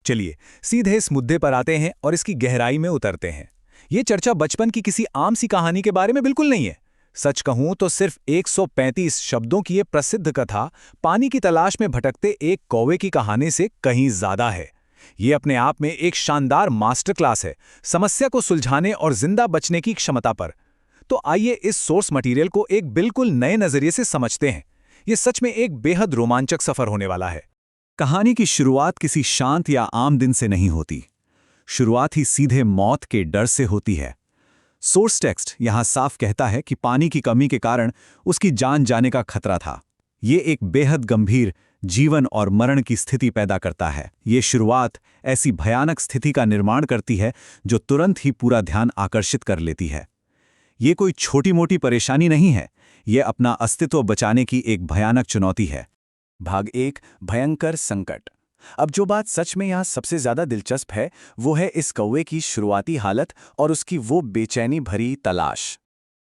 चलिए सीधे इस मुद्दे पर आते हैं और इसकी गहराई में उतरते हैं। ये चर्चा बचपन की किसी आम सी कहानी के बारे में बिल्कुल नहीं है। सच कहूं तो सिर्फ 135 शब्दों की ये प्रसिद्ध कथा पानी की तलाश में भटकते एक कौवे की कहानी से कहीं ज्यादा है। ये अपने आप में एक शानदार मास्टर क्लास है, समस्या को सुलझाने और जिंदा बचने की क्षमता पर। तो आइए इस सोर्स मटेरियल को एक बिल्कुल नए नजरिए से समझते हैं। ये सच में एक बेहद रोमांचक सफर होने वाला है। कहानी की शुरुआत किसी शांत या आम दिन से नहीं होती। शुरुआत ही सीधे मौत के डर से होती है। सोर्स टेक्स्ट यहां साफ कहता है कि पानी की कमी के कारण उसकी जान जाने का खतरा था। ये एक बेहद गंभीर जीवन और मरण की स्थिति पैदा करता है। ये शुरुआत ऐसी भयानक स्थिति का निर्माण करती है जो तुरंत ही पूरा ध्यान आकर्षित कर लेती है। ये कोई छोटी मोटी परेशानी नहीं है, ये अपना अस्तित्व बचाने की एक भयानक चुनौती है। भाग 1, भयंकर संकट। अब जो बात सच में यहाँ सबसे ज्यादा दिलचस्प है वो है इस कौवे की शुरुआती हालत और उसकी वो बेचैनी भरी तलाश।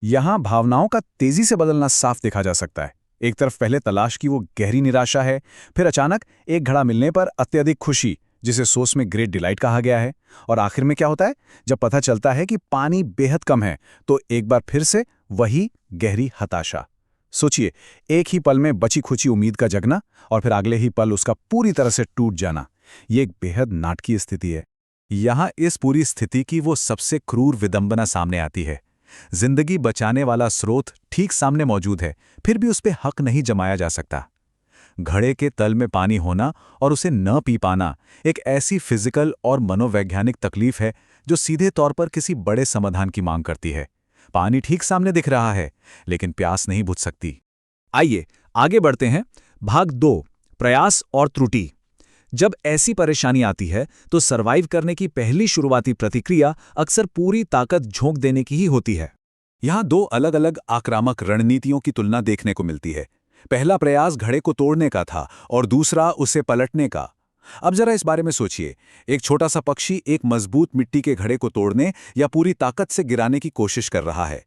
यहाँ भावनाओं का तेजी से बदलना साफ देखा जा सकता है। एक तरफ पहले तलाश की वो गहरी निराशा है, फिर अचानक एक घड़ा मिलने पर अत्यधिक खुशी, जिसे सोच में ग्रेट डिलाइट कहा गया है। और आखिर में क्या होता है, जब पता चलता है कि पानी बेहद कम है तो एक बार फिर से वही गहरी हताशा। सोचिए, एक ही पल में बची खुची उम्मीद का जगना और फिर अगले ही पल उसका पूरी तरह से टूट जाना। ये एक बेहद नाटकीय स्थिति है। यहाँ इस पूरी स्थिति की वो सबसे क्रूर विडंबना सामने आती है। जिंदगी बचाने वाला स्रोत ठीक सामने मौजूद है, फिर भी उस पर हक नहीं जमाया जा सकता। घड़े के तल में पानी होना और उसे न पी पाना एक ऐसी फिजिकल और मनोवैज्ञानिक तकलीफ है जो सीधे तौर पर किसी बड़े समाधान की मांग करती है। पानी ठीक सामने दिख रहा है, लेकिन प्यास नहीं बुझ सकती। आइए आगे बढ़ते हैं। भाग 2, प्रयास और त्रुटि। जब ऐसी परेशानी आती है तो सरवाइव करने की पहली शुरुआती प्रतिक्रिया अक्सर पूरी ताकत झोंक देने की ही होती है। यहाँ 2 अलग अलग आक्रामक रणनीतियों की तुलना देखने को मिलती है। पहला प्रयास घड़े को तोड़ने का था और दूसरा उसे पलटने का। अब जरा इस बारे में सोचिए, एक छोटा सा पक्षी एक मजबूत मिट्टी के घड़े को तोड़ने या पूरी ताकत से गिराने की कोशिश कर रहा है,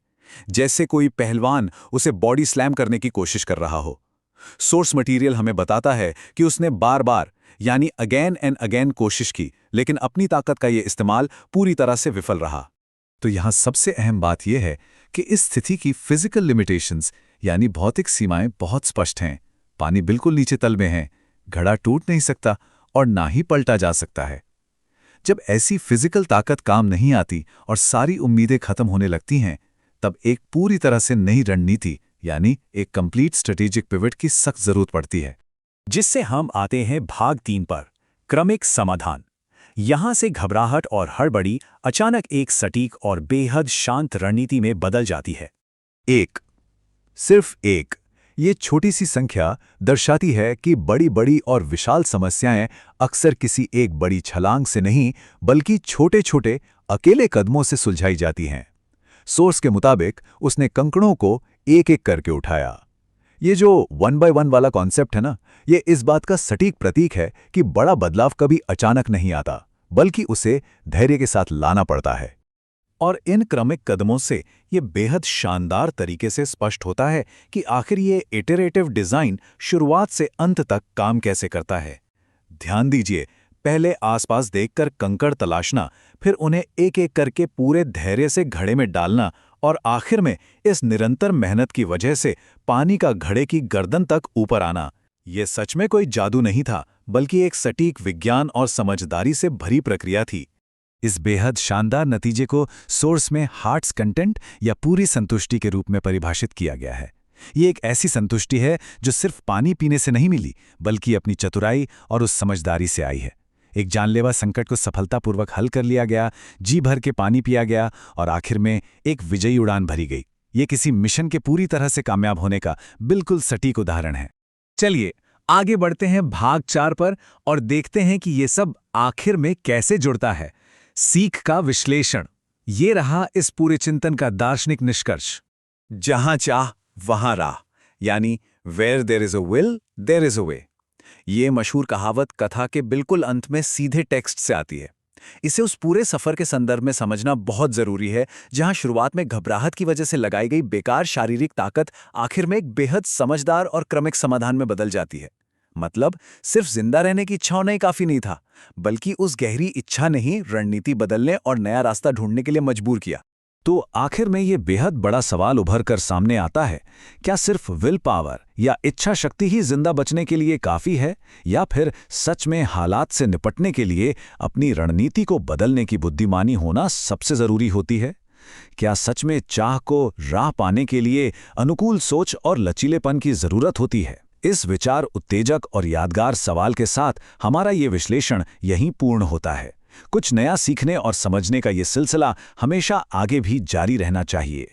जैसे कोई पहलवान उसे बॉडी स्लैम करने की कोशिश कर रहा हो। सोर्स मटेरियल हमें बताता है कि उसने बार बार यानी अगेन एंड अगेन कोशिश की, लेकिन अपनी ताकत का यह इस्तेमाल पूरी तरह से विफल रहा। तो यहाँ सबसे अहम बात यह है कि इस स्थिति की फिजिकल लिमिटेशंस यानी भौतिक सीमाएं बहुत स्पष्ट हैं। पानी बिल्कुल नीचे तल में है, घड़ा टूट नहीं सकता और ना ही पलटा जा सकता है। जब ऐसी फिजिकल ताकत काम नहीं आती और सारी उम्मीदें खत्म होने लगती हैं, तब एक पूरी तरह से नई रणनीति यानी एक कंप्लीट स्ट्रेटेजिक पिवट की सख्त जरूरत पड़ती है। जिससे हम आते हैं भाग 3 पर, क्रमिक समाधान। यहां से घबराहट और हड़बड़ी अचानक एक सटीक और बेहद शांत रणनीति में बदल जाती है। 1, सिर्फ 1। ये छोटी सी संख्या दर्शाती है कि बड़ी बड़ी और विशाल समस्याएं अक्सर किसी एक बड़ी छलांग से नहीं, बल्कि छोटे छोटे अकेले कदमों से सुलझाई जाती हैं। सोर्स के मुताबिक उसने कंकड़ों को एक एक करके उठाया। ये जो 1 by 1 वाला कॉन्सेप्ट है ना, ये इस बात का सटीक प्रतीक है कि बड़ा बदलाव कभी अचानक नहीं आता, बल्कि उसे धैर्य के साथ लाना पड़ता है। और इन क्रमिक कदमों से ये बेहद शानदार तरीके से स्पष्ट होता है कि आखिर ये इटरेटिव डिजाइन शुरुआत से अंत तक काम कैसे करता है। ध्यान दीजिए, पहले आसपास देखकर कंकड़ तलाशना, फिर उन्हें एक एक करके पूरे धैर्य से घड़े में डालना और आखिर में इस निरंतर मेहनत की वजह से पानी का घड़े की गर्दन तक ऊपर आना। ये सच में कोई जादू नहीं था, बल्कि एक सटीक विज्ञान और समझदारी से भरी प्रक्रिया थी। इस बेहद शानदार नतीजे को सोर्स में हार्ट्स कंटेंट या पूरी संतुष्टि के रूप में परिभाषित किया गया है। ये एक ऐसी संतुष्टि है जो सिर्फ पानी पीने से नहीं मिली, बल्कि अपनी चतुराई और उस समझदारी से आई है। एक जानलेवा संकट को सफलतापूर्वक हल कर लिया गया, जी भर के पानी पिया गया और आखिर में एक विजयी उड़ान भरी गई। ये किसी मिशन के पूरी तरह से कामयाब होने का बिल्कुल सटीक उदाहरण है। चलिए आगे बढ़ते हैं भाग 4 पर और देखते हैं कि ये सब आखिर में कैसे जुड़ता है। सीख का विश्लेषण। ये रहा इस पूरे चिंतन का दार्शनिक निष्कर्ष। जहां चाह वहां राह, यानी where there is a will there is a way. ये मशहूर कहावत कथा के बिल्कुल अंत में सीधे टेक्स्ट से आती है। इसे उस पूरे सफर के संदर्भ में समझना बहुत जरूरी है, जहां शुरुआत में घबराहट की वजह से लगाई गई बेकार शारीरिक ताकत आखिर में एक बेहद समझदार और क्रमिक समाधान में बदल जाती है। मतलब सिर्फ जिंदा रहने की इच्छा होना ही काफी नहीं था, बल्कि उस गहरी इच्छा ने ही रणनीति बदलने और नया रास्ता ढूंढने के लिए मजबूर किया। तो आखिर में ये बेहद बड़ा सवाल उभर कर सामने आता है, क्या सिर्फ विल पावर या इच्छा शक्ति ही जिंदा बचने के लिए काफ़ी है, या फिर सच में हालात से निपटने के लिए अपनी रणनीति को बदलने की बुद्धिमानी होना सबसे ज़रूरी होती है? क्या सच में चाह को राह पाने के लिए अनुकूल सोच और लचीलेपन की ज़रूरत होती है? इस विचार उत्तेजक और यादगार सवाल के साथ हमारा ये विश्लेषण यहीं पूर्ण होता है। कुछ नया सीखने और समझने का ये सिलसिला हमेशा आगे भी जारी रहना चाहिए।